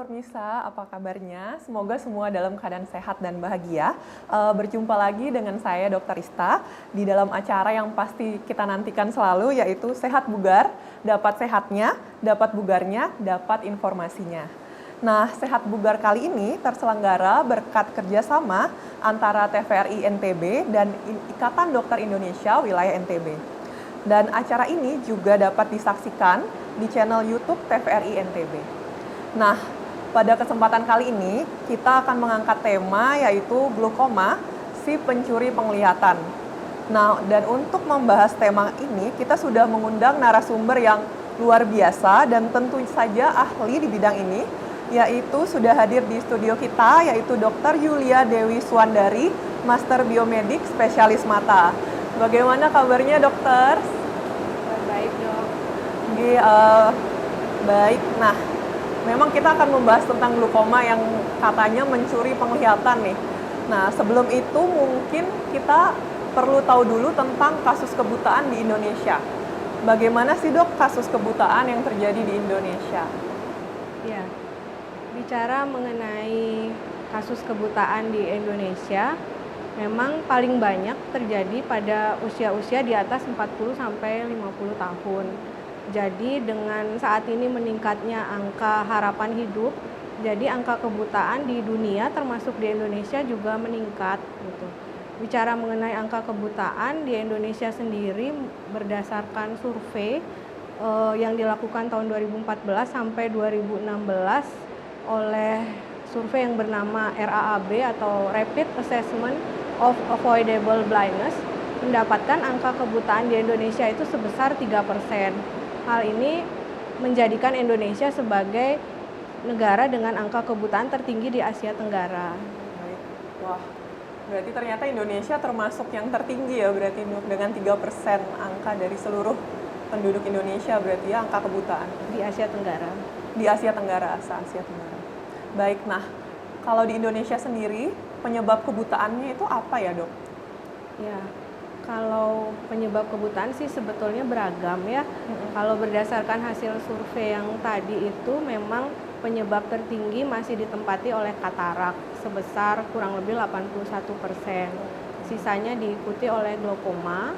pemirsa, apa kabarnya? Semoga semua dalam keadaan sehat dan bahagia. Berjumpa lagi dengan saya Dr. Ista di dalam acara yang pasti kita nantikan selalu, yaitu Sehat Bugar, dapat sehatnya, dapat bugarnya, dapat informasinya. Nah, Sehat Bugar kali ini terselenggara berkat kerjasama antara TVRI NTB dan Ikatan Dokter Indonesia Wilayah NTB. Dan acara ini juga dapat disaksikan di channel YouTube TVRI NTB. Nah, pada kesempatan kali ini kita akan mengangkat tema yaitu glaukoma, si pencuri penglihatan. Nah, dan untuk membahas tema ini kita sudah mengundang narasumber yang luar biasa dan tentu saja ahli di bidang ini, yaitu sudah hadir di studio kita yaitu Dr. Yulia Dewi Suandari, Master Biomedik Spesialis Mata. Bagaimana kabarnya, dokter? Baik, dok. Baik. Nah, memang kita akan membahas tentang glaukoma yang katanya mencuri penglihatan nih. Nah, sebelum itu mungkin kita perlu tahu dulu tentang kasus kebutaan di Indonesia. Bagaimana sih, dok, kasus kebutaan yang terjadi di Indonesia? Ya, bicara mengenai kasus kebutaan di Indonesia, memang paling banyak terjadi pada usia-usia di atas 40 sampai 50 tahun. Jadi dengan saat ini meningkatnya angka harapan hidup, jadi angka kebutaan di dunia termasuk di Indonesia juga meningkat gitu. Bicara mengenai angka kebutaan di Indonesia sendiri berdasarkan survei yang dilakukan tahun 2014 sampai 2016 oleh survei yang bernama RAAB atau Rapid Assessment of Avoidable Blindness, mendapatkan angka kebutaan di Indonesia itu sebesar 3%. Hal ini menjadikan Indonesia sebagai negara dengan angka kebutaan tertinggi di Asia Tenggara. Baik. Wah, berarti ternyata Indonesia termasuk yang tertinggi ya, berarti dengan 3% angka dari seluruh penduduk Indonesia berarti ya angka kebutaan. Di Asia Tenggara. Di Asia Tenggara, Asia Tenggara. Baik, nah kalau di Indonesia sendiri penyebab kebutaannya itu apa ya, dok? Ya, kalau penyebab kebutaan sih sebetulnya beragam ya. Kalau berdasarkan hasil survei yang tadi itu memang penyebab tertinggi masih ditempati oleh katarak sebesar kurang lebih 81%. Sisanya diikuti oleh glaukoma,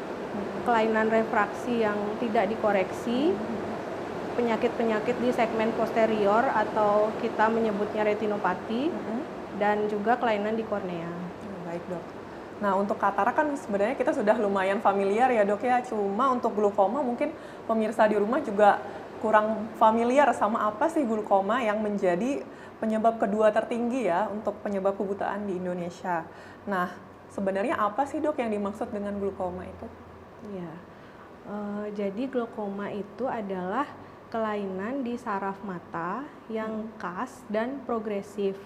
kelainan refraksi yang tidak dikoreksi, penyakit-penyakit di segmen posterior atau kita menyebutnya retinopati, dan juga kelainan di kornea. Baik, dok. Nah, untuk katarak kan sebenarnya kita sudah lumayan familiar ya, dok ya. Cuma untuk glaukoma mungkin pemirsa di rumah juga kurang familiar sama apa sih glaukoma yang menjadi penyebab kedua tertinggi ya untuk penyebab kebutaan di Indonesia. Nah, sebenarnya apa sih, dok, yang dimaksud dengan glaukoma itu? Ya, jadi glaukoma itu adalah kelainan di saraf mata yang khas dan progresif,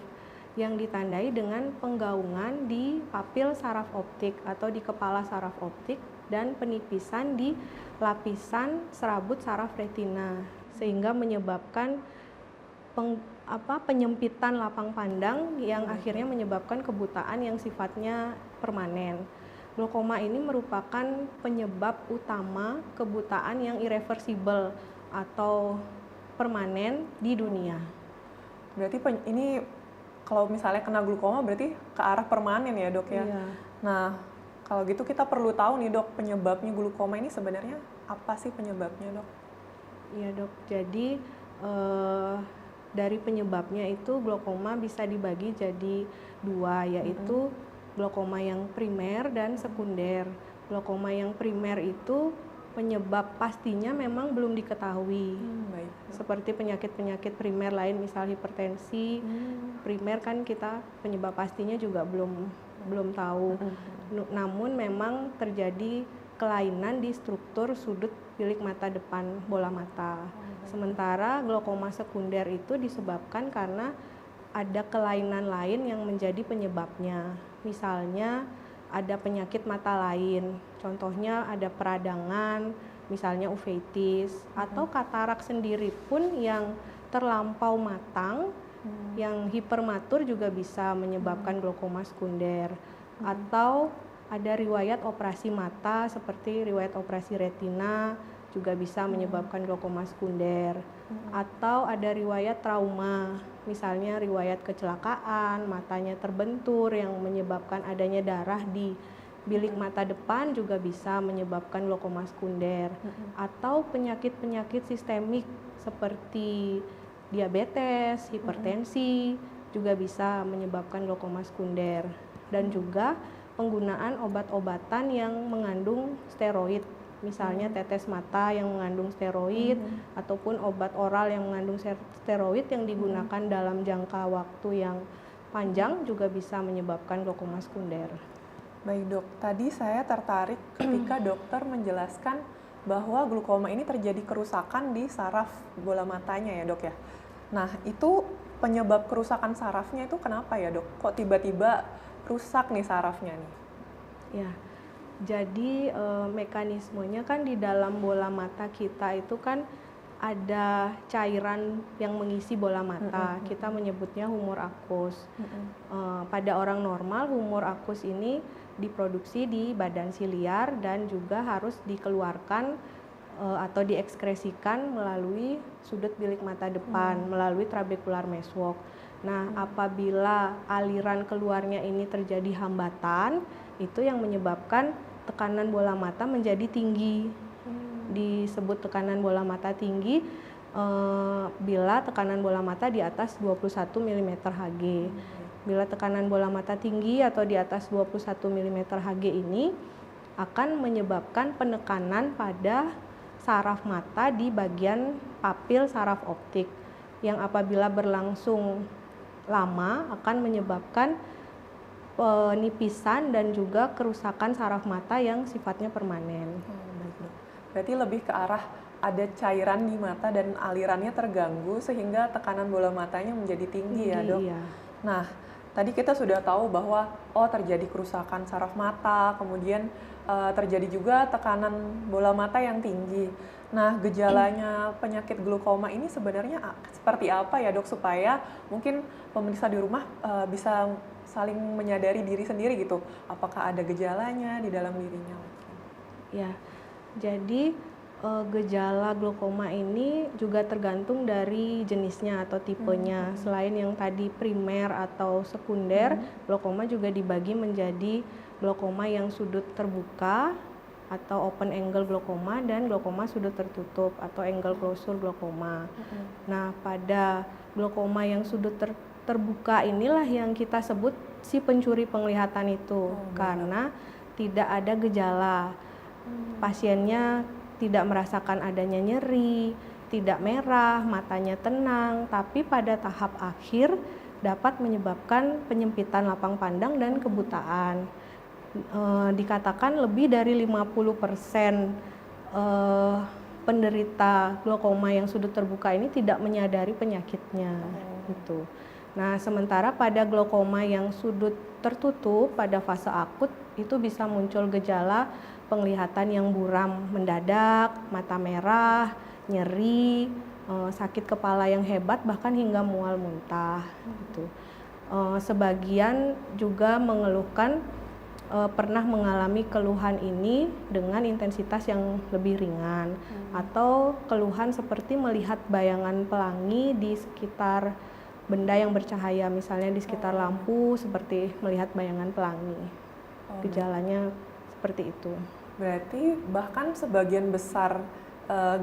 yang ditandai dengan penggaungan di papil saraf optik atau di kepala saraf optik dan penipisan di lapisan serabut saraf retina, sehingga menyebabkan penyempitan lapang pandang yang akhirnya menyebabkan kebutaan yang sifatnya permanen. Glaukoma ini merupakan penyebab utama kebutaan yang irreversibel atau permanen di dunia. Berarti ini kalau misalnya kena glaukoma berarti ke arah permanen ya, dok ya? Iya. Nah, kalau gitu kita perlu tahu nih, dok, penyebabnya glaukoma ini sebenarnya apa sih penyebabnya, dok? Iya, dok. Jadi dari penyebabnya itu glaukoma bisa dibagi jadi dua, yaitu glaukoma yang primer dan sekunder. Glaukoma yang primer itu penyebab pastinya memang belum diketahui. Baik. Seperti penyakit-penyakit primer lain, misal hipertensi, primer kan kita penyebab pastinya juga belum tahu. Namun memang terjadi kelainan di struktur sudut bilik mata depan bola mata. Sementara glaukoma sekunder itu disebabkan karena ada kelainan lain yang menjadi penyebabnya. Misalnya ada penyakit mata lain, contohnya ada peradangan, misalnya uveitis, atau katarak sendiri pun yang terlampau matang, yang hipermatur juga bisa menyebabkan glaukoma sekunder. Atau ada riwayat operasi mata seperti riwayat operasi retina, juga bisa menyebabkan glaukoma sekunder. Atau ada riwayat trauma, misalnya riwayat kecelakaan, matanya terbentur yang menyebabkan adanya darah di bilik mata depan juga bisa menyebabkan glaukoma sekunder. Atau penyakit-penyakit sistemik seperti diabetes, hipertensi juga bisa menyebabkan glaukoma sekunder. Dan juga penggunaan obat-obatan yang mengandung steroid, misalnya tetes mata yang mengandung steroid ataupun obat oral yang mengandung steroid yang digunakan dalam jangka waktu yang panjang juga bisa menyebabkan glaukoma sekunder. Baik dok, tadi saya tertarik ketika dokter menjelaskan bahwa glaukoma ini terjadi kerusakan di saraf bola matanya ya dok ya. Nah itu penyebab kerusakan sarafnya itu kenapa ya dok? Kok tiba-tiba rusak nih sarafnya nih? Ya, jadi mekanismenya kan di dalam bola mata kita itu kan ada cairan yang mengisi bola mata. Kita menyebutnya humor aqueous. Pada orang normal, humor aqueous ini diproduksi di badan siliar dan juga harus dikeluarkan atau diekskresikan melalui sudut bilik mata depan, melalui trabecular meswalk. Nah, apabila aliran keluarnya ini terjadi hambatan, itu yang menyebabkan tekanan bola mata menjadi tinggi. Disebut tekanan bola mata tinggi bila tekanan bola mata di atas 21 mm Hg. Bila tekanan bola mata tinggi atau di atas 21 mm Hg ini akan menyebabkan penekanan pada saraf mata di bagian papil saraf optik yang apabila berlangsung lama akan menyebabkan penipisan dan juga kerusakan saraf mata yang sifatnya permanen. Berarti lebih ke arah ada cairan di mata dan alirannya terganggu sehingga tekanan bola matanya menjadi tinggi ya dok? Iya. Nah, tadi kita sudah tahu bahwa terjadi kerusakan saraf mata, kemudian terjadi juga tekanan bola mata yang tinggi. Nah, gejalanya penyakit glaukoma ini sebenarnya seperti apa ya dok, supaya mungkin pemirsa di rumah bisa saling menyadari diri sendiri gitu, apakah ada gejalanya di dalam dirinya? Ya, jadi gejala glaukoma ini juga tergantung dari jenisnya atau tipenya. Selain yang tadi primer atau sekunder, glaukoma juga dibagi menjadi glaukoma yang sudut terbuka atau open angle glaukoma dan glaukoma sudut tertutup atau angle closure glaukoma. Nah, pada glaukoma yang sudut terbuka inilah yang kita sebut si pencuri penglihatan itu, karena tidak ada gejala. Pasiennya tidak merasakan adanya nyeri, tidak merah, matanya tenang, tapi pada tahap akhir dapat menyebabkan penyempitan lapang pandang dan kebutaan. Dikatakan lebih dari 50% penderita glaukoma yang sudut terbuka ini tidak menyadari penyakitnya. Gitu. Nah, sementara pada glaukoma yang sudut tertutup pada fase akut itu bisa muncul gejala penglihatan yang buram mendadak, mata merah, nyeri, sakit kepala yang hebat, bahkan hingga mual muntah. Gitu. Sebagian juga mengeluhkan pernah mengalami keluhan ini dengan intensitas yang lebih ringan atau keluhan seperti melihat bayangan pelangi di sekitar benda yang bercahaya, misalnya di sekitar lampu seperti melihat bayangan pelangi. Gejalanya seperti itu. Berarti bahkan sebagian besar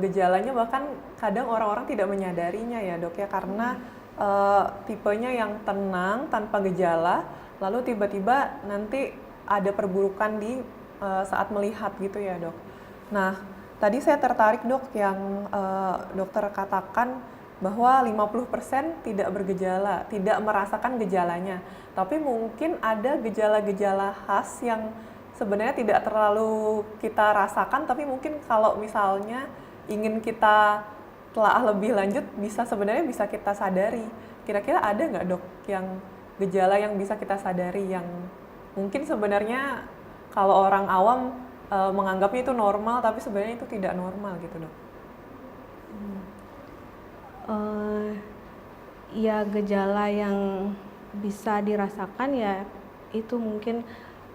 gejalanya bahkan kadang orang-orang tidak menyadarinya ya dok ya, karena tipenya yang tenang tanpa gejala, lalu tiba-tiba nanti ada perburukan di saat melihat gitu ya dok. Nah, tadi saya tertarik dok yang dokter katakan bahwa 50% tidak bergejala, tidak merasakan gejalanya. Tapi mungkin ada gejala-gejala khas yang sebenarnya tidak terlalu kita rasakan, tapi mungkin kalau misalnya ingin kita telah lebih lanjut sebenarnya bisa kita sadari. Kira-kira ada nggak dok yang gejala yang bisa kita sadari yang mungkin sebenarnya kalau orang awam menganggapnya itu normal, tapi sebenarnya itu tidak normal gitu dok? Ya, gejala yang bisa dirasakan ya itu mungkin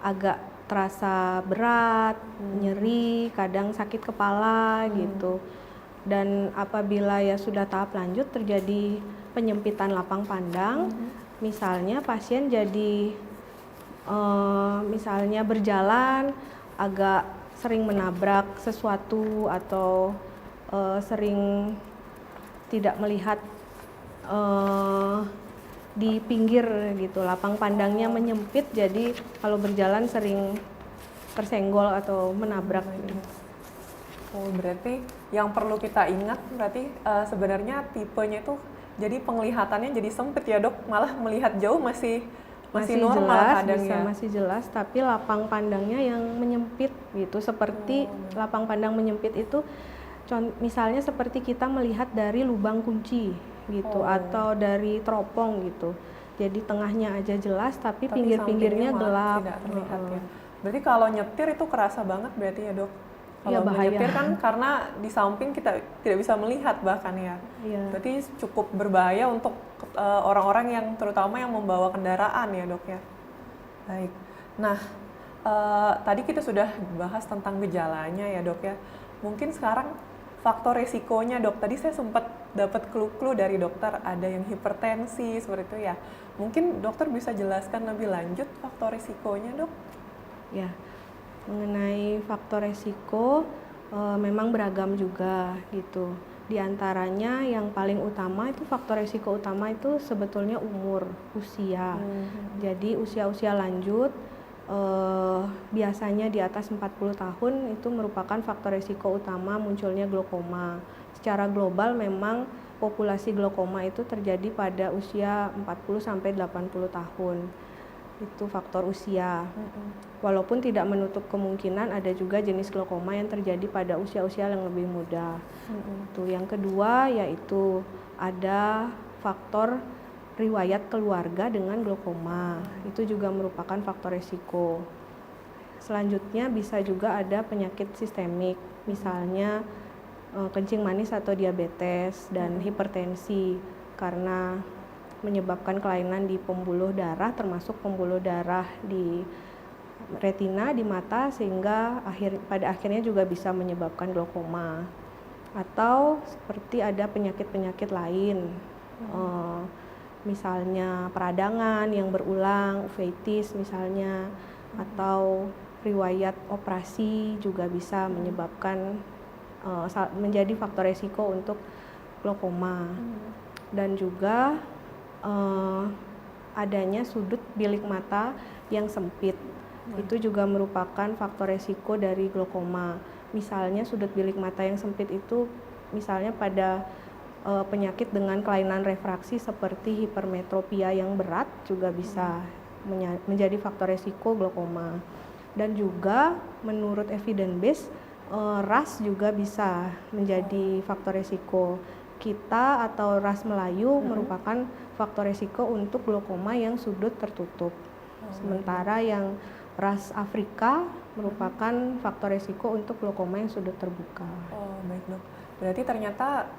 agak terasa berat, nyeri, kadang sakit kepala gitu. Dan apabila ya sudah tahap lanjut terjadi penyempitan lapang pandang, misalnya pasien jadi misalnya berjalan agak sering menabrak sesuatu atau sering tidak melihat di pinggir gitu, lapang pandangnya menyempit, jadi kalau berjalan sering tersenggol atau menabrak gitu. Oh, berarti yang perlu kita ingat berarti sebenarnya tipenya itu jadi penglihatannya jadi sempit ya dok, malah melihat jauh masih normal jelas, kadang bisa ya. masih jelas, tapi lapang pandangnya yang menyempit gitu, seperti lapang pandang menyempit itu misalnya seperti kita melihat dari lubang kunci gitu, atau dari teropong gitu. Jadi tengahnya aja jelas, tapi pinggir-pinggirnya gelap. Tidak terlihat ya. Berarti kalau nyetir itu kerasa banget berarti ya dok? Iya, Kalau bahaya. nyetir kan karena di samping kita tidak bisa melihat bahkan ya. Iya. Berarti cukup berbahaya untuk orang-orang yang terutama yang membawa kendaraan ya dok ya. Baik. Nah, tadi kita sudah bahas tentang gejalanya ya dok ya. Mungkin sekarang faktor resikonya dok, tadi saya sempat dapat clue-clue dari dokter, ada yang hipertensi seperti itu ya. Mungkin dokter bisa jelaskan lebih lanjut faktor resikonya dok? Ya, mengenai faktor resiko memang beragam juga gitu. Di antaranya yang paling utama itu faktor resiko utama itu sebetulnya umur, usia. Jadi usia-usia lanjut biasanya di atas 40 tahun itu merupakan faktor risiko utama munculnya glaukoma. Secara global memang populasi glaukoma itu terjadi pada usia 40 sampai 80 tahun. Itu faktor usia. Walaupun tidak menutup kemungkinan ada juga jenis glaukoma yang terjadi pada usia-usia yang lebih muda. Itu yang kedua yaitu ada faktor riwayat keluarga dengan glaukoma, itu juga merupakan faktor risiko. Selanjutnya bisa juga ada penyakit sistemik, misalnya kencing manis atau diabetes dan hipertensi, karena menyebabkan kelainan di pembuluh darah, termasuk pembuluh darah di retina, di mata, sehingga pada akhirnya juga bisa menyebabkan glaukoma. Atau seperti ada penyakit-penyakit lain, misalnya peradangan yang berulang, uveitis misalnya, atau riwayat operasi juga bisa menyebabkan menjadi faktor resiko untuk glaukoma. Dan juga adanya sudut bilik mata yang sempit, itu juga merupakan faktor resiko dari glaukoma. Misalnya sudut bilik mata yang sempit itu misalnya pada penyakit dengan kelainan refraksi seperti hipermetropia yang berat juga bisa menjadi faktor resiko glaukoma. Dan juga menurut evidence base, ras juga bisa menjadi faktor resiko. Kita atau ras Melayu merupakan faktor resiko untuk glaukoma yang sudut tertutup. Sementara yang ras Afrika merupakan faktor resiko untuk glaukoma yang sudut terbuka. Oh, baik dok. Berarti ternyata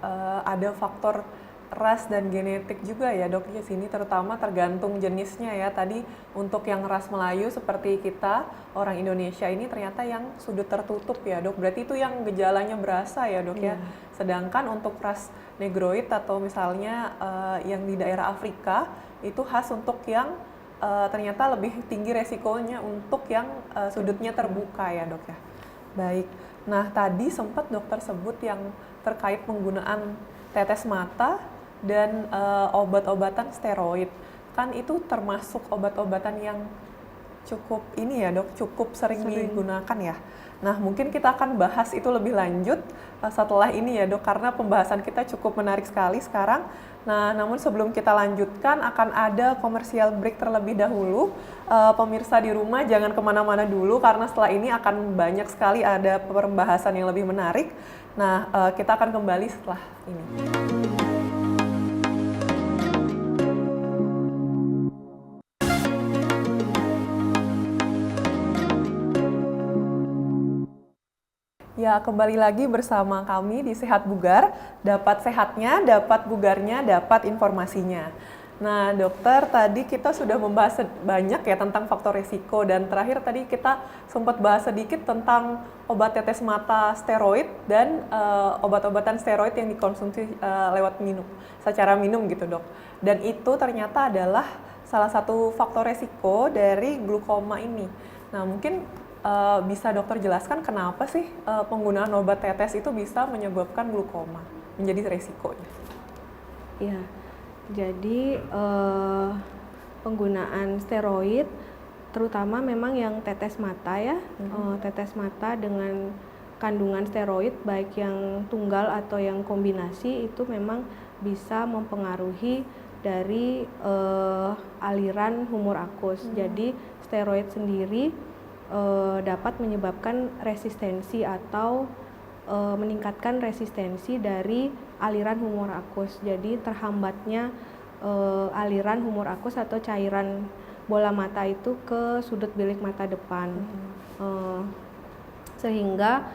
ada faktor ras dan genetik juga ya dok di sini, terutama tergantung jenisnya ya. Tadi untuk yang ras Melayu seperti kita orang Indonesia ini ternyata yang sudut tertutup ya dok. Berarti itu yang gejalanya berasa ya dok ya. Sedangkan untuk ras negroid atau misalnya yang di daerah Afrika itu khas untuk yang ternyata lebih tinggi resikonya untuk yang sudutnya terbuka ya dok ya. Baik. Nah tadi sempat dokter sebut yang terkait penggunaan tetes mata dan obat-obatan steroid. Kan itu termasuk obat-obatan yang cukup ini ya dok, cukup sering digunakan ya. Nah mungkin kita akan bahas itu lebih lanjut setelah ini ya dok, karena pembahasan kita cukup menarik sekali sekarang. Nah namun sebelum kita lanjutkan akan ada komersial break terlebih dahulu. Pemirsa di rumah jangan kemana-mana dulu karena setelah ini akan banyak sekali ada pembahasan yang lebih menarik. Nah kita akan kembali setelah ini. Ya, kembali lagi bersama kami di Sehat Bugar. Dapat sehatnya, dapat bugarnya, dapat informasinya. Nah, dokter, tadi kita sudah membahas banyak ya tentang faktor risiko, dan terakhir tadi kita sempat bahas sedikit tentang obat tetes mata steroid dan obat-obatan steroid yang dikonsumsi lewat minum, secara minum gitu dok. Dan itu ternyata adalah salah satu faktor risiko dari glukoma ini. Nah, mungkin bisa dokter jelaskan kenapa sih penggunaan obat tetes itu bisa menyebabkan glukoma menjadi resikonya? Ya, jadi penggunaan steroid, terutama memang yang tetes mata ya, tetes mata dengan kandungan steroid baik yang tunggal atau yang kombinasi itu memang bisa mempengaruhi dari aliran humor akus. Jadi steroid sendiri dapat menyebabkan resistensi atau meningkatkan resistensi dari aliran humor akus. Jadi terhambatnya aliran humor akus atau cairan bola mata itu ke sudut bilik mata depan, sehingga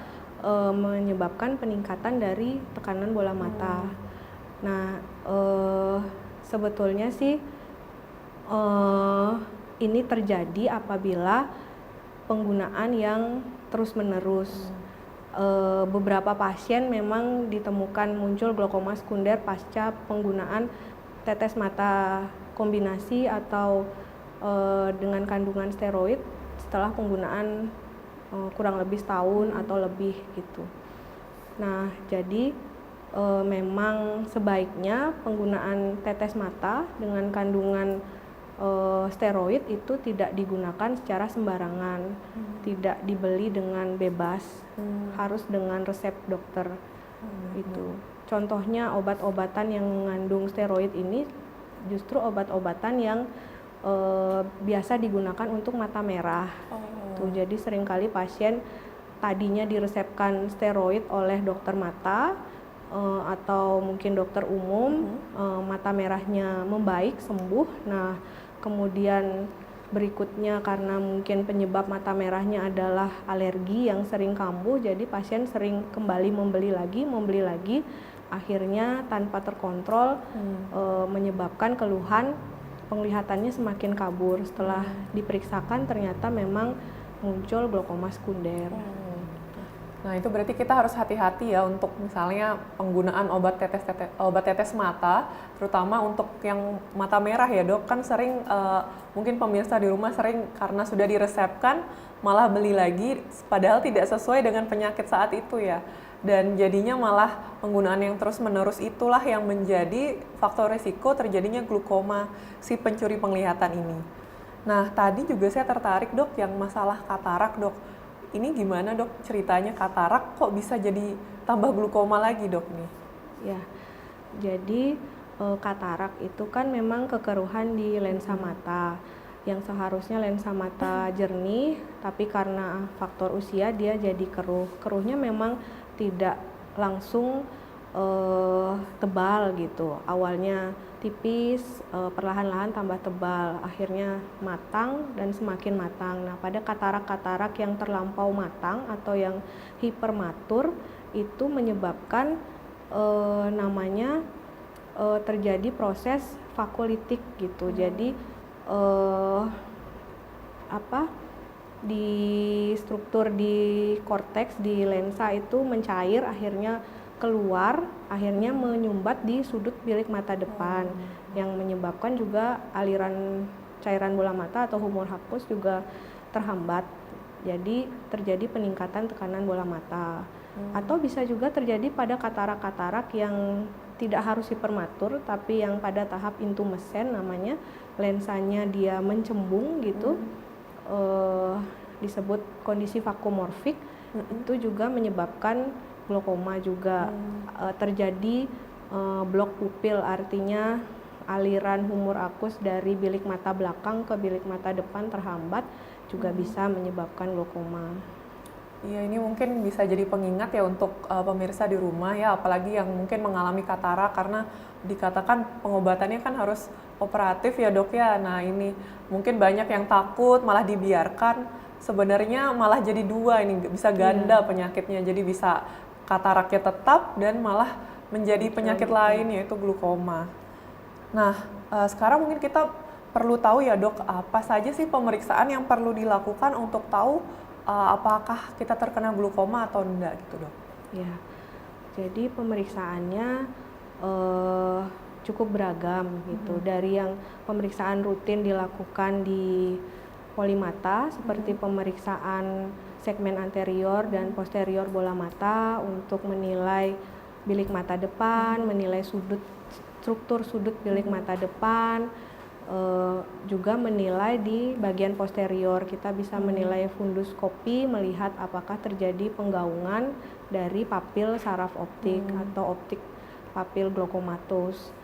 menyebabkan peningkatan dari tekanan bola mata. Nah, sebetulnya sih ini terjadi apabila penggunaan yang terus-menerus. Beberapa pasien memang ditemukan muncul glaukoma sekunder pasca penggunaan tetes mata kombinasi atau dengan kandungan steroid setelah penggunaan kurang lebih setahun atau lebih gitu. Nah, jadi memang sebaiknya penggunaan tetes mata dengan kandungan steroid itu tidak digunakan secara sembarangan, tidak dibeli dengan bebas, harus dengan resep dokter. Itu contohnya obat-obatan yang mengandung steroid ini justru obat-obatan yang biasa digunakan untuk mata merah. Tuh, jadi seringkali pasien tadinya diresepkan steroid oleh dokter mata atau mungkin dokter umum, mata merahnya membaik, sembuh. Nah, kemudian berikutnya karena mungkin penyebab mata merahnya adalah alergi yang sering kambuh, jadi pasien sering kembali membeli lagi, akhirnya tanpa terkontrol menyebabkan keluhan penglihatannya semakin kabur. Setelah diperiksakan ternyata memang muncul glaukoma sekunder. Nah, itu berarti kita harus hati-hati ya untuk misalnya penggunaan obat tetes mata, terutama untuk yang mata merah ya dok. Kan sering mungkin pemirsa di rumah sering karena sudah diresepkan malah beli lagi, padahal tidak sesuai dengan penyakit saat itu ya. Dan jadinya malah penggunaan yang terus-menerus itulah yang menjadi faktor risiko terjadinya glukoma si pencuri penglihatan ini. Nah, tadi juga saya tertarik dok yang masalah katarak dok. Ini gimana dok ceritanya katarak kok bisa jadi tambah glukoma lagi dok nih? Ya, jadi katarak itu kan memang kekeruhan di lensa mata yang seharusnya lensa mata jernih, tapi karena faktor usia dia jadi keruh. Keruhnya memang tidak langsung tebal gitu. Awalnya tipis, perlahan-lahan tambah tebal, akhirnya matang dan semakin matang. Nah, pada katarak-katarak yang terlampau matang atau yang hipermatur itu menyebabkan namanya terjadi proses vakuolitik gitu. Jadi di struktur di korteks di lensa itu mencair, akhirnya keluar, akhirnya menyumbat di sudut bilik mata depan yang menyebabkan juga aliran cairan bola mata atau humor akus juga terhambat. Jadi terjadi peningkatan tekanan bola mata. Atau bisa juga terjadi pada katarak-katarak yang tidak harus hipermatur tapi yang pada tahap intumescent namanya, lensanya dia mencembung gitu. Disebut kondisi vakuumorfik. Itu juga menyebabkan glaukoma juga. Terjadi blok pupil, artinya aliran humor akus dari bilik mata belakang ke bilik mata depan terhambat, juga bisa menyebabkan glaukoma. Iya, ini mungkin bisa jadi pengingat ya untuk pemirsa di rumah ya, apalagi yang mungkin mengalami katarak, karena dikatakan pengobatannya kan harus operatif ya dok ya. Nah, ini mungkin banyak yang takut malah dibiarkan, sebenarnya malah jadi dua, ini bisa ganda penyakitnya, jadi bisa kataraknya tetap dan malah menjadi penyakit lain yaitu glukoma. Nah, sekarang mungkin kita perlu tahu ya dok, apa saja sih pemeriksaan yang perlu dilakukan untuk tahu apakah kita terkena glukoma atau enggak gitu dok? Ya, jadi pemeriksaannya eh, cukup beragam gitu. Dari yang pemeriksaan rutin dilakukan di polimata seperti pemeriksaan segmen anterior dan posterior bola mata untuk menilai bilik mata depan, menilai struktur sudut bilik mata depan, juga menilai di bagian posterior. Kita bisa menilai funduskopi, melihat apakah terjadi penggaungan dari papil saraf optik atau optik papil glaukomatus.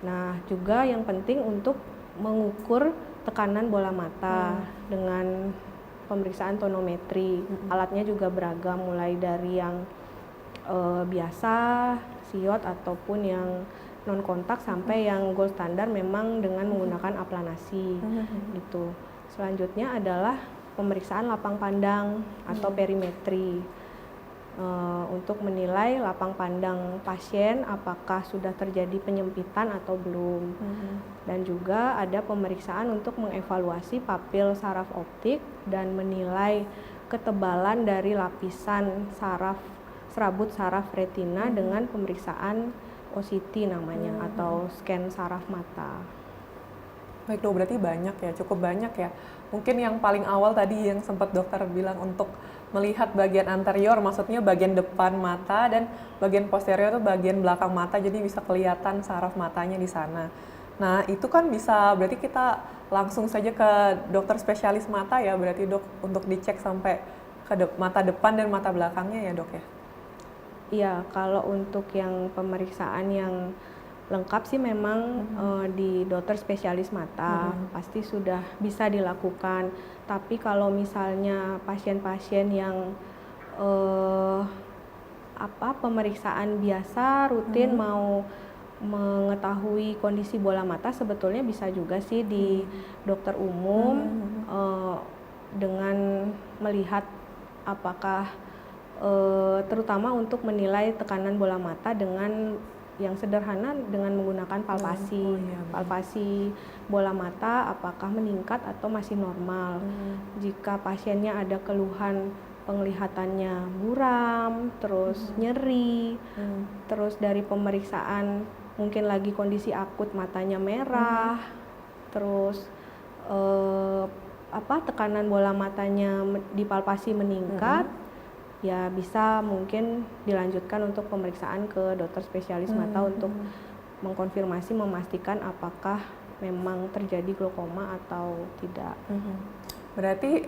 Nah, juga yang penting untuk mengukur tekanan bola mata dengan pemeriksaan tonometri. Alatnya juga beragam, mulai dari yang biasa, siot ataupun yang non kontak sampai yang gold standar memang dengan menggunakan aplanasi gitu. Selanjutnya adalah pemeriksaan lapang pandang atau perimetri untuk menilai lapang pandang pasien apakah sudah terjadi penyempitan atau belum. Dan juga ada pemeriksaan untuk mengevaluasi papil saraf optik dan menilai ketebalan dari lapisan serabut saraf retina dengan pemeriksaan OCT namanya atau scan saraf mata. Baik dok, berarti banyak ya, cukup banyak ya. Mungkin yang paling awal tadi yang sempat dokter bilang untuk melihat bagian anterior, maksudnya bagian depan mata, dan bagian posterior itu bagian belakang mata, jadi bisa kelihatan saraf matanya di sana. Nah itu kan bisa, berarti kita langsung saja ke dokter spesialis mata ya, berarti dok, untuk dicek sampai ke mata depan dan mata belakangnya ya dok ya? Iya, kalau untuk yang pemeriksaan yang lengkap sih memang di dokter spesialis mata pasti sudah bisa dilakukan. Tapi kalau misalnya pasien-pasien yang pemeriksaan biasa rutin mau mengetahui kondisi bola mata, sebetulnya bisa juga sih di dokter umum dengan melihat apakah terutama untuk menilai tekanan bola mata dengan yang sederhana dengan menggunakan palpasi. Palpasi bola mata apakah meningkat atau masih normal. Jika pasiennya ada keluhan penglihatannya buram, terus nyeri, terus dari pemeriksaan mungkin lagi kondisi akut matanya merah, terus tekanan bola matanya di palpasi meningkat, ya bisa mungkin dilanjutkan untuk pemeriksaan ke dokter spesialis mata untuk mengkonfirmasi, memastikan apakah memang terjadi glaukoma atau tidak. Berarti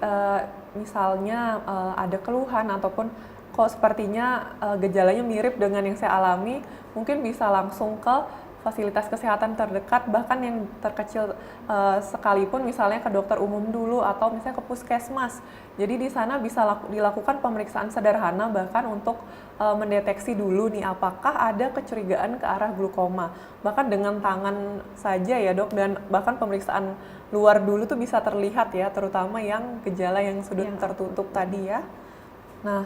misalnya ada keluhan ataupun kok sepertinya gejalanya mirip dengan yang saya alami, mungkin bisa langsung ke fasilitas kesehatan terdekat, bahkan yang terkecil sekalipun, misalnya ke dokter umum dulu atau misalnya ke puskesmas. Jadi di sana bisa dilakukan pemeriksaan sederhana bahkan untuk mendeteksi dulu nih apakah ada kecurigaan ke arah glukoma. Bahkan dengan tangan saja ya dok, dan bahkan pemeriksaan luar dulu tuh bisa terlihat ya, terutama yang gejala yang sudut tertutup tadi ya. Nah,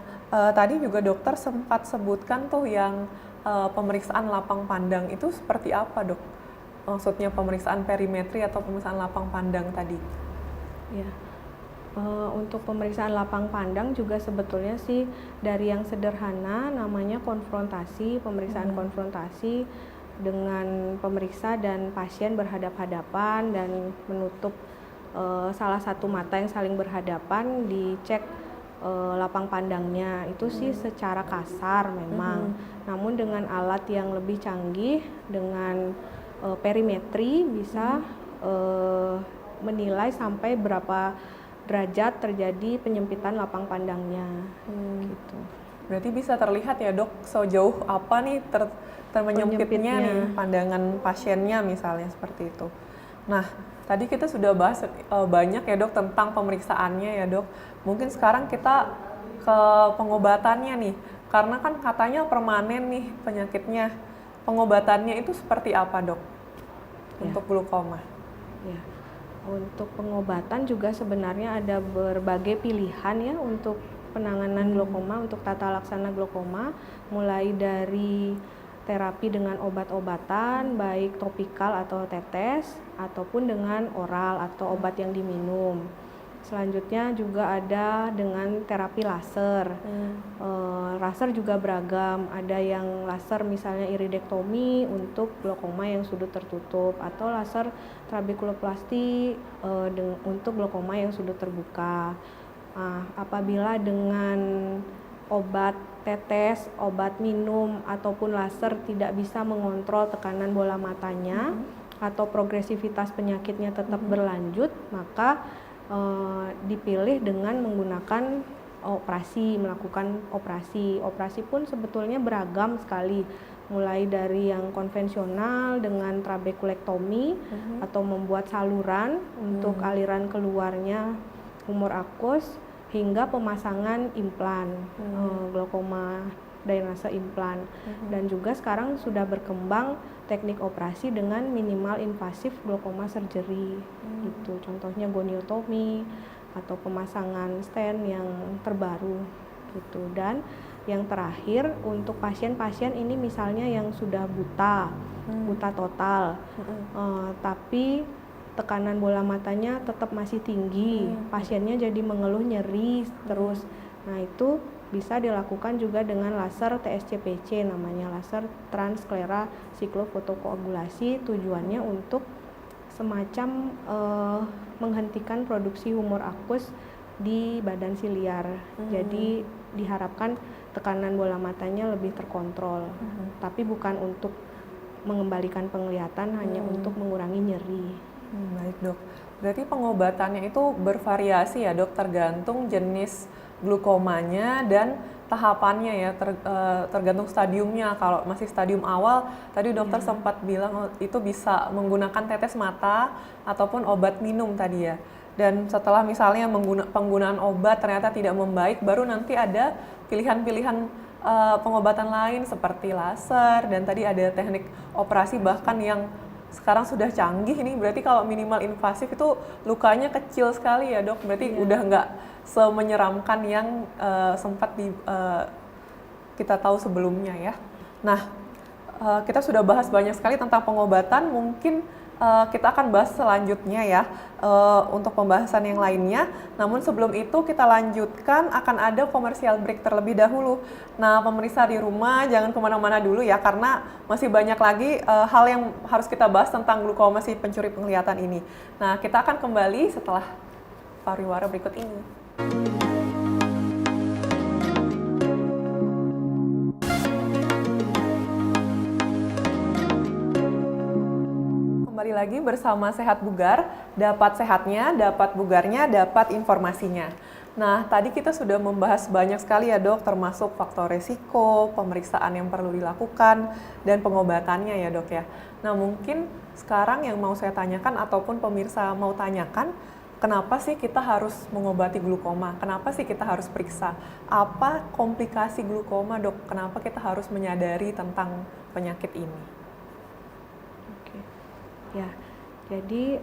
tadi juga dokter sempat sebutkan tuh yang pemeriksaan lapang pandang itu seperti apa dok? Maksudnya pemeriksaan perimetri atau pemeriksaan lapang pandang tadi? Ya, untuk pemeriksaan lapang pandang juga sebetulnya sih dari yang sederhana namanya konfrontasi, pemeriksaan konfrontasi dengan pemeriksa dan pasien berhadap-hadapan dan menutup salah satu mata yang saling berhadapan, dicek lapang pandangnya. Itu sih secara kasar memang. Namun dengan alat yang lebih canggih, dengan perimetri bisa menilai sampai berapa derajat terjadi penyempitan lapang pandangnya. Gitu. Berarti bisa terlihat ya dok, sejauh apa nih menyempitnya nih pandangan pasiennya misalnya seperti itu. Nah, tadi kita sudah bahas banyak ya dok tentang pemeriksaannya ya dok. Mungkin sekarang kita ke pengobatannya nih, karena kan katanya permanen nih penyakitnya. Pengobatannya itu seperti apa dok untuk glukoma? Ya, untuk pengobatan juga sebenarnya ada berbagai pilihan ya untuk penanganan glaukoma, untuk tata laksana glaukoma, mulai dari terapi dengan obat-obatan, baik topikal atau tetes, ataupun dengan oral atau obat yang diminum. Selanjutnya juga ada dengan terapi laser. Laser juga beragam, ada yang laser misalnya iridektomi untuk glaukoma yang sudut tertutup, atau laser trabekuloplasti untuk glaukoma yang sudut terbuka. Apabila dengan obat tetes, obat minum, ataupun laser tidak bisa mengontrol tekanan bola matanya atau progresivitas penyakitnya tetap berlanjut, maka dipilih dengan menggunakan melakukan operasi. Operasi pun sebetulnya beragam sekali, mulai dari yang konvensional dengan trabekulektomi atau membuat saluran untuk aliran keluarnya humor akus, hingga pemasangan implan, glaukoma drainase implan. Dan juga sekarang sudah berkembang teknik operasi dengan minimal invasif glaukoma surgery, gitu. Contohnya goniotomi atau pemasangan stent yang terbaru, gitu. Dan yang terakhir untuk pasien-pasien ini misalnya yang sudah buta total, tapi tekanan bola matanya tetap masih tinggi, pasiennya jadi mengeluh nyeri terus. Nah, itu bisa dilakukan juga dengan laser TSCPC, namanya laser transsclera siklofotokoagulasi. Tujuannya untuk semacam menghentikan produksi humor akus di badan siliar. Jadi diharapkan tekanan bola matanya lebih terkontrol, tapi bukan untuk mengembalikan penglihatan, hanya untuk mengurangi nyeri. Baik dok, berarti pengobatannya itu bervariasi ya dok, tergantung jenis glaukomanya dan tahapannya ya, tergantung stadiumnya. Kalau masih stadium awal, tadi dokter sempat bilang itu bisa menggunakan tetes mata ataupun obat minum tadi ya. Dan setelah misalnya penggunaan obat ternyata tidak membaik, baru nanti ada pilihan-pilihan pengobatan lain seperti laser, dan tadi ada teknik operasi bahkan yang sekarang sudah canggih nih. Berarti kalau minimal invasif itu lukanya kecil sekali ya dok, berarti udah nggak semenyeramkan yang sempat kita tahu sebelumnya ya. Nah, kita sudah bahas banyak sekali tentang pengobatan, mungkin kita akan bahas selanjutnya ya untuk pembahasan yang lainnya. Namun sebelum itu kita lanjutkan, akan ada komersial break terlebih dahulu. Nah, pemirsa di rumah jangan kemana-mana dulu ya, karena masih banyak lagi hal yang harus kita bahas tentang glaukoma si pencuri penglihatan ini. Nah, kita akan kembali setelah pariwara berikut ini. Kembali lagi bersama Sehat Bugar, dapat sehatnya, dapat bugarnya, dapat informasinya. Nah, tadi kita sudah membahas banyak sekali ya dok, termasuk faktor resiko, pemeriksaan yang perlu dilakukan, dan pengobatannya ya dok ya. Nah, mungkin sekarang yang mau saya tanyakan ataupun pemirsa mau tanyakan, kenapa sih kita harus mengobati glaukoma? Kenapa sih kita harus periksa? Apa komplikasi glaukoma dok? Kenapa kita harus menyadari tentang penyakit ini? Ya, jadi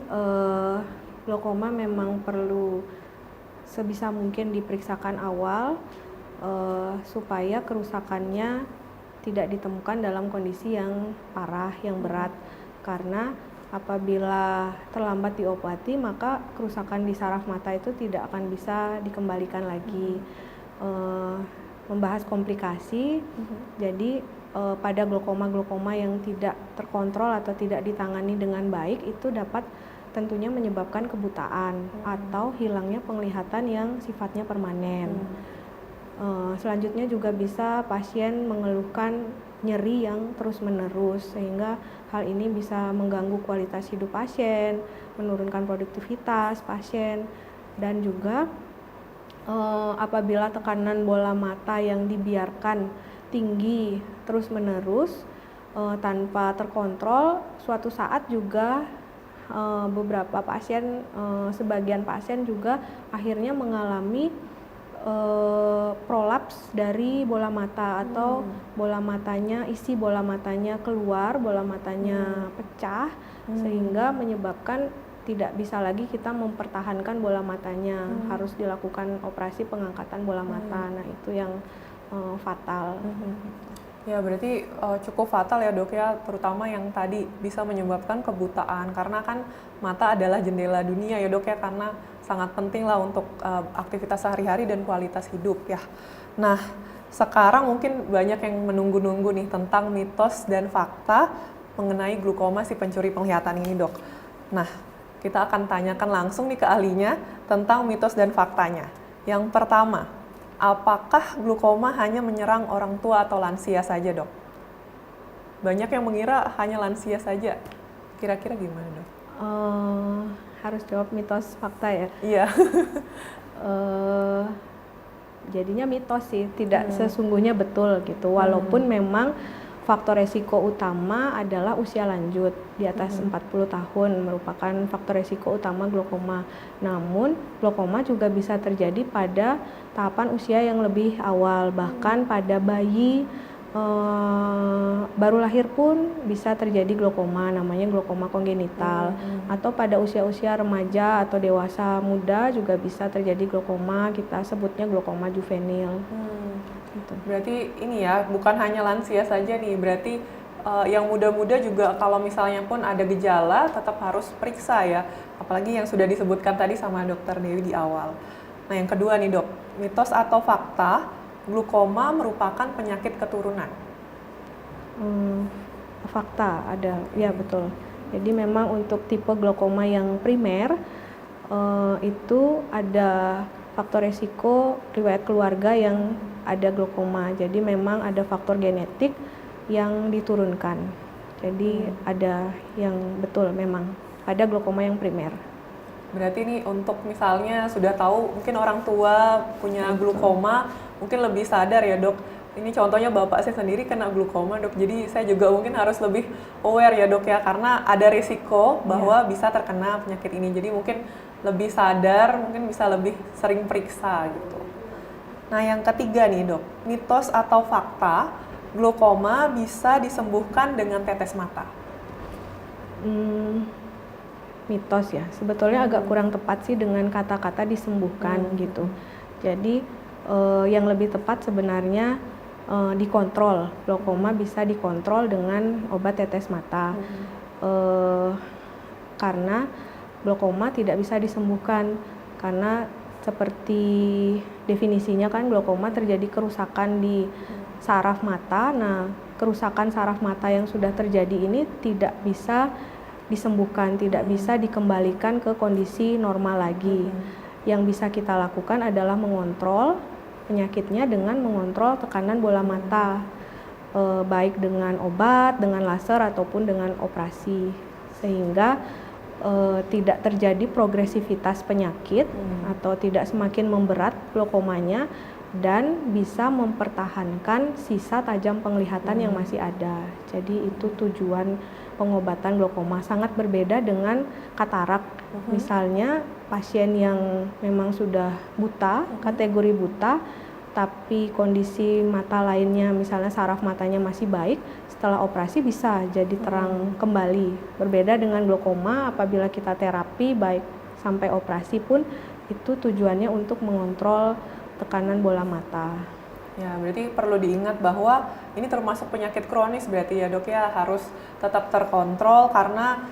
glaukoma memang perlu sebisa mungkin diperiksakan awal supaya kerusakannya tidak ditemukan dalam kondisi yang parah, yang berat. Karena apabila terlambat diobati, maka kerusakan di saraf mata itu tidak akan bisa dikembalikan lagi. Membahas komplikasi, jadi pada glaukoma yang tidak terkontrol atau tidak ditangani dengan baik itu dapat tentunya menyebabkan kebutaan atau hilangnya penglihatan yang sifatnya permanen. Selanjutnya juga bisa pasien mengeluhkan nyeri yang terus-menerus, sehingga hal ini bisa mengganggu kualitas hidup pasien, menurunkan produktivitas pasien, dan juga apabila tekanan bola mata yang dibiarkan tinggi terus-menerus tanpa terkontrol, suatu saat juga beberapa pasien, sebagian pasien juga akhirnya mengalami prolaps dari bola mata atau bola matanya, isi bola matanya keluar, bola matanya pecah, sehingga menyebabkan tidak bisa lagi kita mempertahankan bola matanya, harus dilakukan operasi pengangkatan bola mata. Nah, itu yang fatal. Ya, berarti cukup fatal ya dok ya, terutama yang tadi bisa menyebabkan kebutaan karena kan mata adalah jendela dunia ya dok ya, karena sangat penting lah untuk aktivitas sehari-hari dan kualitas hidup ya. Nah, sekarang mungkin banyak yang menunggu-nunggu nih tentang mitos dan fakta mengenai glukoma si pencuri penglihatan ini dok. Nah, kita akan tanyakan langsung nih ke ahlinya tentang mitos dan faktanya. Yang pertama, apakah glukoma hanya menyerang orang tua atau lansia saja, dok? Banyak yang mengira hanya lansia saja. Kira-kira gimana, dok? Harus jawab mitos fakta ya. Iya. Eh, Jadinya mitos sih, tidak sesungguhnya betul gitu. Walaupun memang faktor resiko utama adalah usia lanjut di atas 40 tahun merupakan faktor resiko utama glukoma. Namun glukoma juga bisa terjadi pada tahapan usia yang lebih awal, bahkan pada bayi baru lahir pun bisa terjadi glukoma, namanya glukoma kongenital. Atau pada usia-usia remaja atau dewasa muda juga bisa terjadi glukoma, kita sebutnya glukoma juvenil. Gitu. Berarti ini ya, bukan hanya lansia saja nih, berarti yang muda-muda juga kalau misalnya pun ada gejala tetap harus periksa ya, apalagi yang sudah disebutkan tadi sama dokter Dewi di awal. Nah yang kedua nih dok, mitos atau fakta, glukoma merupakan penyakit keturunan? Fakta ada, ya betul. Jadi memang untuk tipe glaukoma yang primer itu ada faktor resiko riwayat keluarga yang ada glaukoma. Jadi memang ada faktor genetik yang diturunkan. Jadi ada yang betul memang ada glaukoma yang primer. Berarti ini untuk misalnya sudah tahu mungkin orang tua punya glukoma, mungkin lebih sadar ya dok. Ini contohnya bapak saya sendiri kena glukoma dok, jadi saya juga mungkin harus lebih aware ya dok ya, karena ada risiko bahwa bisa terkena penyakit ini. Jadi mungkin lebih sadar, mungkin bisa lebih sering periksa gitu. Nah yang ketiga nih dok, mitos atau fakta, glukoma bisa disembuhkan dengan tetes mata? Mitos ya, sebetulnya agak kurang tepat sih dengan kata-kata disembuhkan gitu. Jadi yang lebih tepat sebenarnya dikontrol. Glaukoma bisa dikontrol dengan obat tetes mata. Karena glaukoma tidak bisa disembuhkan, karena seperti definisinya kan glaukoma terjadi kerusakan di saraf mata. Nah, kerusakan saraf mata yang sudah terjadi ini tidak bisa disembuhkan, tidak bisa dikembalikan ke kondisi normal lagi. Yang bisa kita lakukan adalah mengontrol penyakitnya dengan mengontrol tekanan bola mata, baik dengan obat, dengan laser ataupun dengan operasi, sehingga tidak terjadi progresivitas penyakit atau tidak semakin memberat glaukomanya, dan bisa mempertahankan sisa tajam penglihatan yang masih ada. Jadi itu tujuan pengobatan glaukoma. Sangat berbeda dengan katarak. Misalnya pasien yang memang sudah buta, kategori buta, tapi kondisi mata lainnya misalnya saraf matanya masih baik, setelah operasi bisa jadi terang kembali. Berbeda dengan glaukoma, apabila kita terapi baik sampai operasi pun itu tujuannya untuk mengontrol tekanan bola mata. Ya, berarti perlu diingat bahwa ini termasuk penyakit kronis berarti ya dok ya, harus tetap terkontrol karena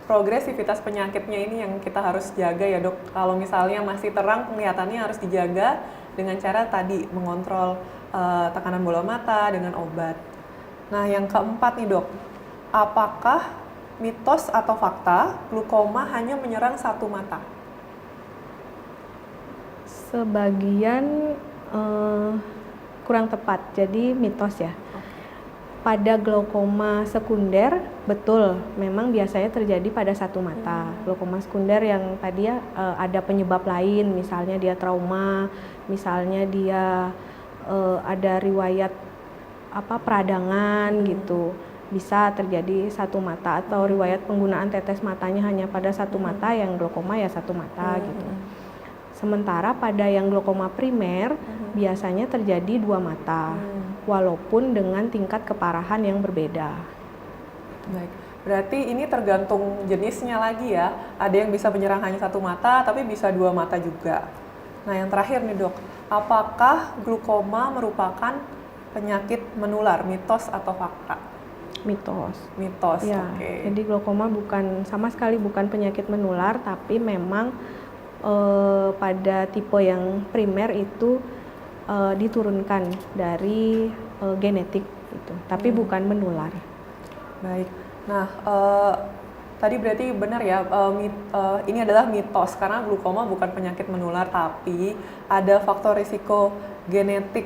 progresivitas penyakitnya ini yang kita harus jaga ya dok. Kalau misalnya masih terang penglihatannya harus dijaga dengan cara tadi mengontrol tekanan bola mata dengan obat. Nah yang keempat nih dok, apakah mitos atau fakta glukoma hanya menyerang satu mata? Sebagian kurang tepat, jadi mitos ya. Pada glaukoma sekunder, betul, memang biasanya terjadi pada satu mata. Glaukoma sekunder yang tadi ya ada penyebab lain, misalnya dia trauma, misalnya dia ada riwayat peradangan gitu, bisa terjadi satu mata, atau riwayat penggunaan tetes matanya hanya pada satu mata, yang glaukoma ya satu mata gitu. Sementara pada yang glaukoma primer biasanya terjadi dua mata, walaupun dengan tingkat keparahan yang berbeda. Baik, berarti ini tergantung jenisnya lagi ya. Ada yang bisa menyerang hanya satu mata, tapi bisa dua mata juga. Nah yang terakhir nih dok, apakah glukoma merupakan penyakit menular, mitos atau fakta? Mitos. Mitos, Ya, oke. jadi glaukoma sama sekali bukan penyakit menular, tapi memang pada tipe yang primer itu diturunkan dari genetik gitu, tapi bukan menular. Baik. Nah, tadi berarti benar ya, ini adalah mitos karena glaukoma bukan penyakit menular, tapi ada faktor risiko genetik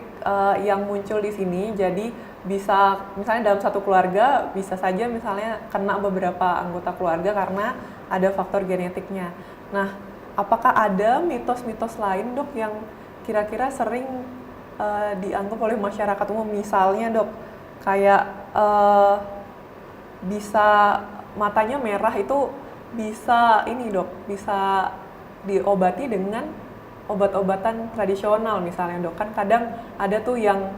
yang muncul di sini. Jadi bisa misalnya dalam satu keluarga bisa saja misalnya kena beberapa anggota keluarga karena ada faktor genetiknya. Nah, apakah ada mitos-mitos lain, Dok, yang kira-kira sering dianggap oleh masyarakat umum, misalnya, Dok, kayak bisa matanya merah itu bisa ini, Dok, bisa diobati dengan obat-obatan tradisional misalnya, Dok. Kan kadang ada tuh yang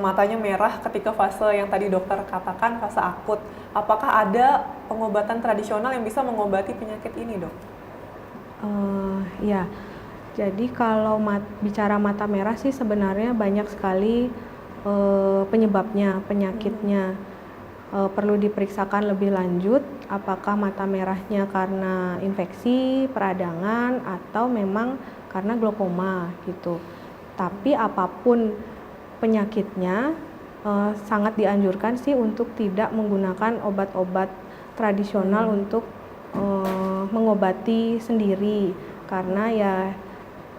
matanya merah ketika fase yang tadi dokter katakan fase akut. Apakah ada pengobatan tradisional yang bisa mengobati penyakit ini, Dok? Ya, jadi kalau bicara mata merah sih sebenarnya banyak sekali penyebabnya, penyakitnya. Perlu diperiksakan lebih lanjut apakah mata merahnya karena infeksi, peradangan, atau memang karena glaukoma gitu. Tapi apapun penyakitnya, sangat dianjurkan sih untuk tidak menggunakan obat-obat tradisional untuk mengobati sendiri, karena ya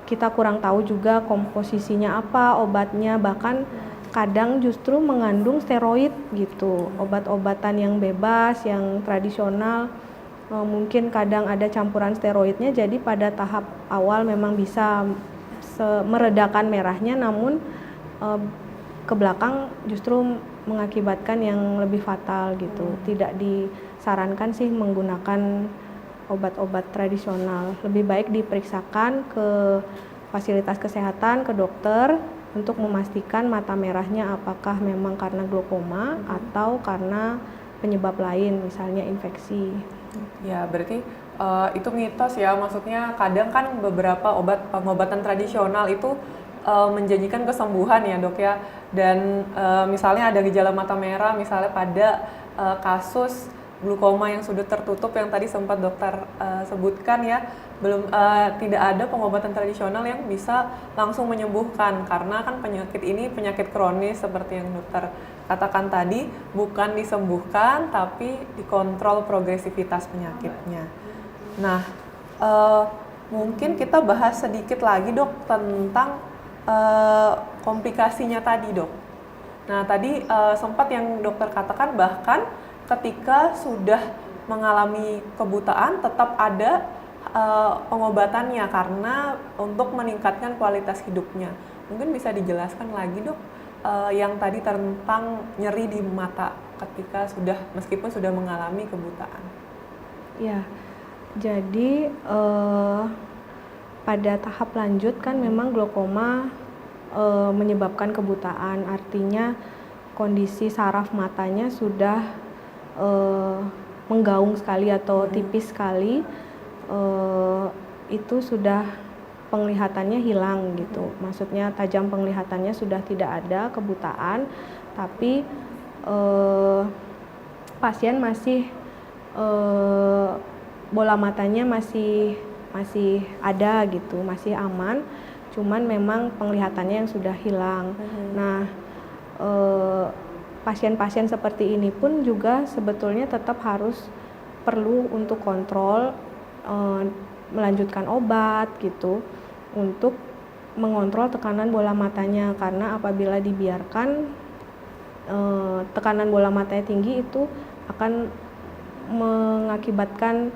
kita kurang tahu juga komposisinya apa obatnya, bahkan kadang justru mengandung steroid gitu. Obat-obatan yang bebas, yang tradisional mungkin kadang ada campuran steroidnya, jadi pada tahap awal memang bisa meredakan merahnya, namun ke belakang justru mengakibatkan yang lebih fatal gitu. Tidak disarankan sih menggunakan obat-obat tradisional. Lebih baik diperiksakan ke fasilitas kesehatan, ke dokter untuk memastikan mata merahnya apakah memang karena glaukoma atau karena penyebab lain, misalnya infeksi. Ya, berarti itu mitos ya, maksudnya kadang kan beberapa pengobatan tradisional itu menjanjikan kesembuhan ya, Dok ya. Dan misalnya ada gejala mata merah, misalnya pada kasus glaukoma yang sudah tertutup yang tadi sempat dokter sebutkan ya, tidak ada pengobatan tradisional yang bisa langsung menyembuhkan, karena kan penyakit ini penyakit kronis seperti yang dokter katakan tadi, bukan disembuhkan tapi dikontrol progresivitas penyakitnya. Nah, mungkin kita bahas sedikit lagi, Dok, tentang komplikasinya tadi, Dok. Nah, tadi sempat yang dokter katakan bahkan ketika sudah mengalami kebutaan tetap ada pengobatannya karena untuk meningkatkan kualitas hidupnya. Mungkin bisa dijelaskan lagi, Dok, yang tadi tentang nyeri di mata ketika meskipun sudah mengalami kebutaan. Ya, jadi pada tahap lanjut kan memang glaukoma menyebabkan kebutaan, artinya kondisi saraf matanya sudah menggaung sekali atau tipis sekali, itu sudah penglihatannya hilang gitu. Maksudnya tajam penglihatannya sudah tidak ada, kebutaan, tapi pasien masih bola matanya masih ada gitu, masih aman, cuman memang penglihatannya yang sudah hilang. Nah, pasien-pasien seperti ini pun juga sebetulnya tetap perlu untuk kontrol, melanjutkan obat gitu untuk mengontrol tekanan bola matanya, karena apabila dibiarkan tekanan bola matanya tinggi itu akan mengakibatkan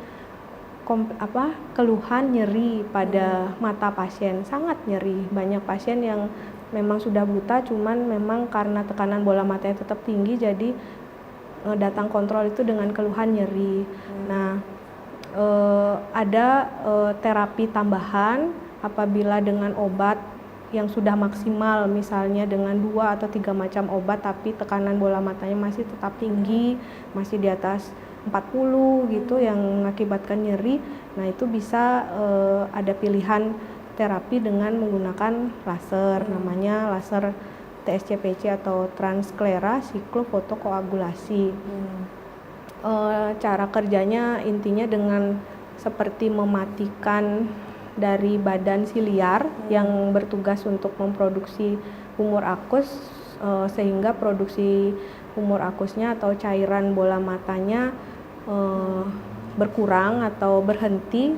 keluhan nyeri pada mata pasien, sangat nyeri. Banyak pasien yang memang sudah buta, cuman memang karena tekanan bola matanya tetap tinggi, jadi datang kontrol itu dengan keluhan nyeri. Nah, ada terapi tambahan apabila dengan obat yang sudah maksimal, misalnya dengan 2 atau 3 macam obat, tapi tekanan bola matanya masih tetap tinggi, masih di atas 40 gitu, yang mengakibatkan nyeri. Nah, itu bisa ada pilihan terapi dengan menggunakan laser, namanya laser TSCPC atau transklera siklofotokoagulasi. Cara kerjanya intinya dengan seperti mematikan dari badan si liar yang bertugas untuk memproduksi humor akus, sehingga produksi humor akusnya atau cairan bola matanya berkurang atau berhenti,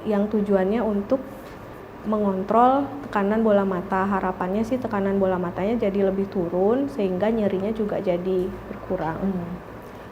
yang tujuannya untuk mengontrol tekanan bola mata. Harapannya sih tekanan bola matanya jadi lebih turun sehingga nyerinya juga jadi berkurang.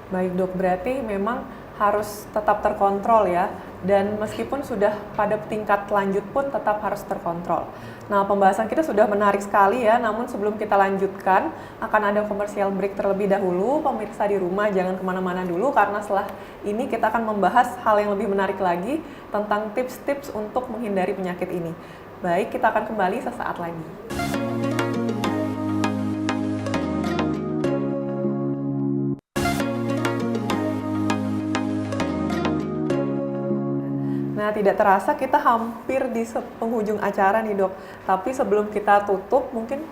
Baik dok, berarti memang harus tetap terkontrol ya, dan meskipun sudah pada tingkat lanjut pun tetap harus terkontrol. Nah, pembahasan kita sudah menarik sekali ya, namun sebelum kita lanjutkan akan ada commercial break terlebih dahulu. Pemirsa di rumah jangan kemana-mana dulu, karena setelah ini kita akan membahas hal yang lebih menarik lagi tentang tips-tips untuk menghindari penyakit ini. Baik, kita akan kembali sesaat lagi. Nah, tidak terasa kita hampir di penghujung acara nih dok. Tapi sebelum kita tutup, mungkin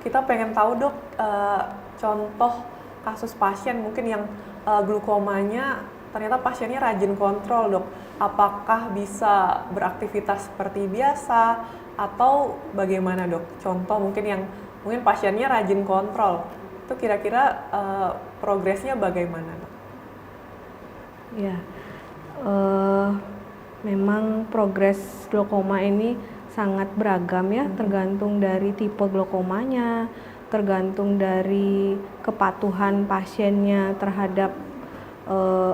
kita pengen tahu dok, contoh kasus pasien mungkin yang glukomanya ternyata pasiennya rajin kontrol dok. Apakah bisa beraktivitas seperti biasa atau bagaimana dok? Contoh mungkin pasiennya rajin kontrol, itu kira-kira progresnya bagaimana dok? Ya. Memang progres glaukoma ini sangat beragam ya, tergantung dari tipe glaukomanya, tergantung dari kepatuhan pasiennya terhadap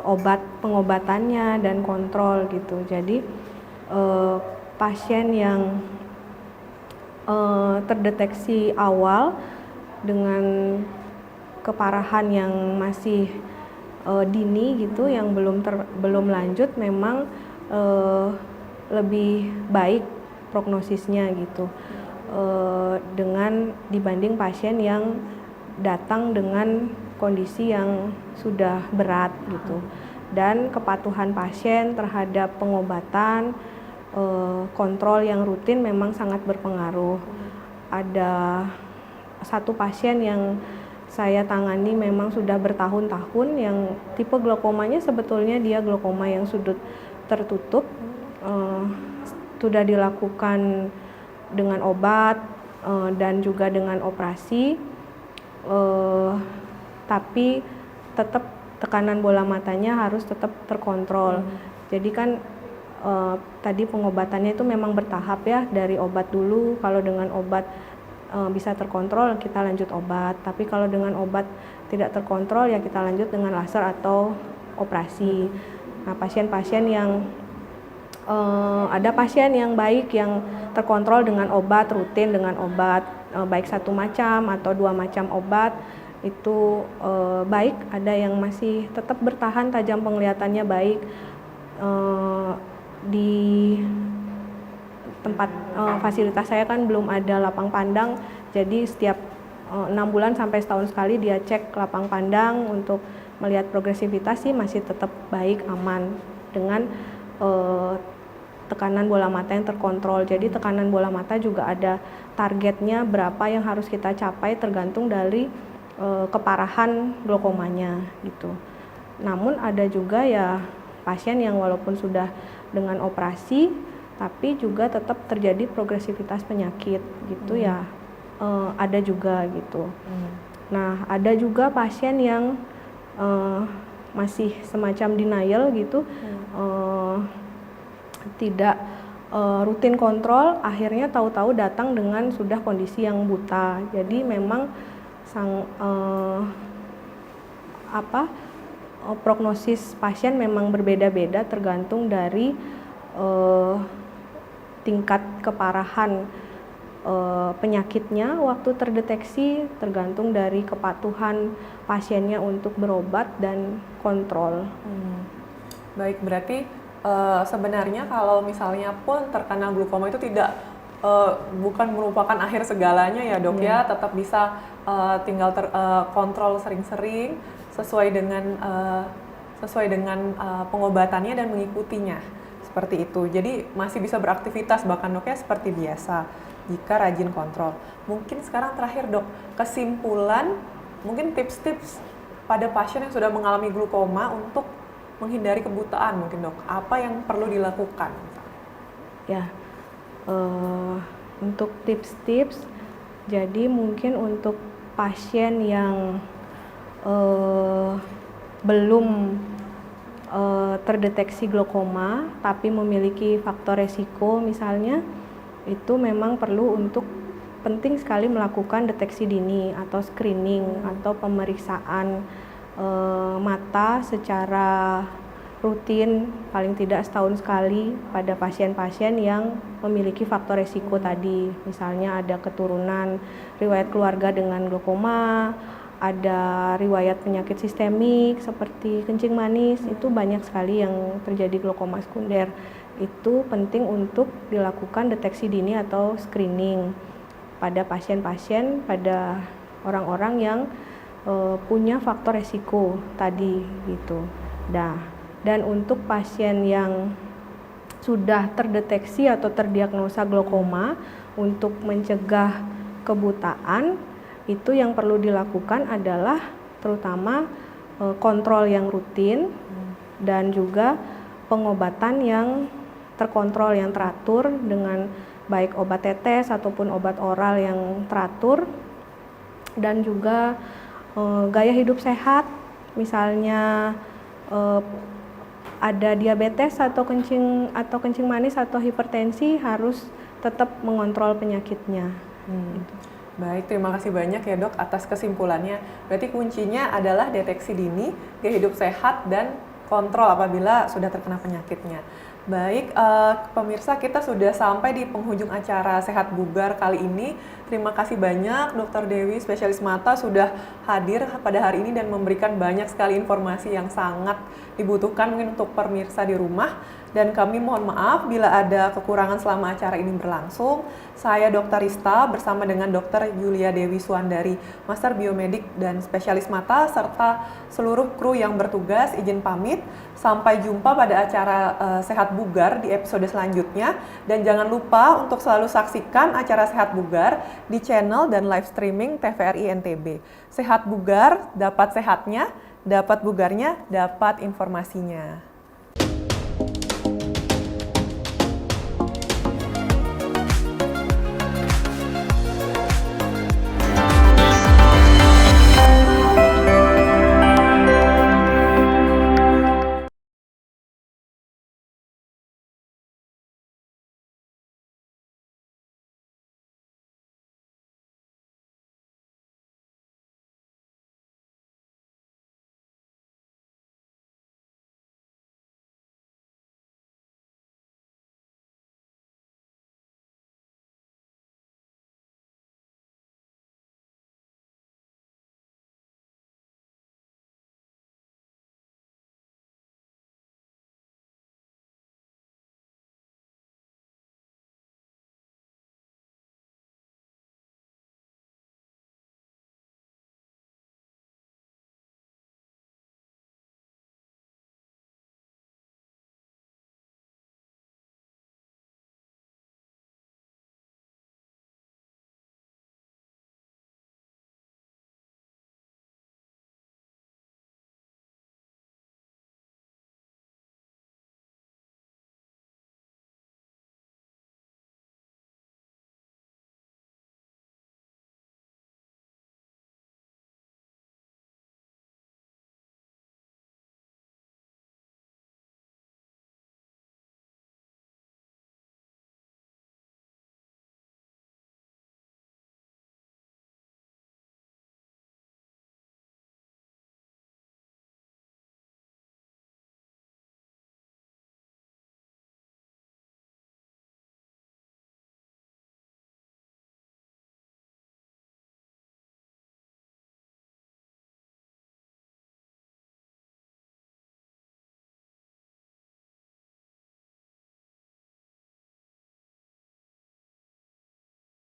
obat pengobatannya dan kontrol gitu. Jadi pasien yang terdeteksi awal dengan keparahan yang masih dini gitu, yang belum lanjut, memang lebih baik prognosisnya gitu, dengan dibanding pasien yang datang dengan kondisi yang sudah berat gitu. Dan kepatuhan pasien terhadap pengobatan, kontrol yang rutin memang sangat berpengaruh. Ada satu pasien yang saya tangani memang sudah bertahun-tahun, yang tipe glaukomanya sebetulnya dia glaukoma yang sudut tertutup, sudah dilakukan dengan obat dan juga dengan operasi, tapi tetap tekanan bola matanya harus tetap terkontrol. Jadi kan tadi pengobatannya itu memang bertahap ya, dari obat dulu. Kalau dengan obat bisa terkontrol, kita lanjut obat, tapi kalau dengan obat tidak terkontrol ya kita lanjut dengan laser atau operasi. Nah, pasien-pasien yang ada pasien yang baik, yang terkontrol dengan obat rutin, dengan obat baik satu macam atau dua macam obat itu baik. Ada yang masih tetap bertahan, tajam penglihatannya baik. Di tempat fasilitas saya kan belum ada lapang pandang, jadi setiap 6 bulan sampai setahun sekali dia cek lapang pandang untuk melihat progresivitas, sih masih tetap baik, aman dengan tekanan bola mata yang terkontrol. Jadi tekanan bola mata juga ada targetnya berapa yang harus kita capai, tergantung dari keparahan glaukomanya gitu. Namun ada juga ya pasien yang walaupun sudah dengan operasi tapi juga tetap terjadi progresivitas penyakit gitu ya, ada juga gitu. Nah, ada juga pasien yang masih semacam denial gitu, tidak rutin kontrol, akhirnya tahu-tahu datang dengan sudah kondisi yang buta. Jadi memang prognosis pasien memang berbeda-beda tergantung dari tingkat keparahan penyakitnya waktu terdeteksi, tergantung dari kepatuhan pasiennya untuk berobat dan kontrol. Baik, berarti sebenarnya kalau misalnya pun terkena glaukoma itu tidak bukan merupakan akhir segalanya ya dok ya, tetap bisa tinggal kontrol sering-sering sesuai dengan pengobatannya dan mengikutinya seperti itu. Jadi masih bisa beraktivitas bahkan dok ya seperti biasa. jika rajin kontrol. Mungkin sekarang terakhir dok, kesimpulan, mungkin tips-tips pada pasien yang sudah mengalami glukoma untuk menghindari kebutaan mungkin dok, apa yang perlu dilakukan? Ya, untuk tips-tips, jadi mungkin untuk pasien yang belum terdeteksi glaukoma tapi memiliki faktor resiko misalnya, itu memang perlu untuk penting sekali melakukan deteksi dini atau screening atau pemeriksaan mata secara rutin paling tidak setahun sekali pada pasien-pasien yang memiliki faktor resiko tadi, misalnya ada keturunan riwayat keluarga dengan glaukoma, ada riwayat penyakit sistemik seperti kencing manis, itu banyak sekali yang terjadi glaukoma sekunder. Itu penting untuk dilakukan deteksi dini atau screening pada pasien-pasien, pada orang-orang yang punya faktor resiko tadi gitu. Dan untuk pasien yang sudah terdeteksi atau terdiagnosa glaukoma, untuk mencegah kebutaan, itu yang perlu dilakukan adalah terutama kontrol yang rutin dan juga pengobatan yang terkontrol, yang teratur dengan baik obat tetes ataupun obat oral yang teratur, dan juga gaya hidup sehat, misalnya ada diabetes atau kencing manis atau hipertensi, harus tetap mengontrol penyakitnya. Gitu. Baik, terima kasih banyak ya dok atas kesimpulannya. Berarti kuncinya adalah deteksi dini, gaya hidup sehat, dan kontrol apabila sudah terkena penyakitnya. Baik, pemirsa, kita sudah sampai di penghujung acara Sehat Bugar kali ini. Terima kasih banyak Dr. Dewi, spesialis mata, sudah hadir pada hari ini dan memberikan banyak sekali informasi yang sangat dibutuhkan mungkin untuk pemirsa di rumah. Dan kami mohon maaf bila ada kekurangan selama acara ini berlangsung. Saya Dr. Rista bersama dengan Dr. Yulia Dewi Suandari, Master Biomedik dan Spesialis Mata, serta seluruh kru yang bertugas izin pamit. Sampai jumpa pada acara Sehat Bugar di episode selanjutnya. Dan jangan lupa untuk selalu saksikan acara Sehat Bugar di channel dan live streaming TVRI NTB. Sehat Bugar, dapat sehatnya, dapat bugarnya, dapat informasinya.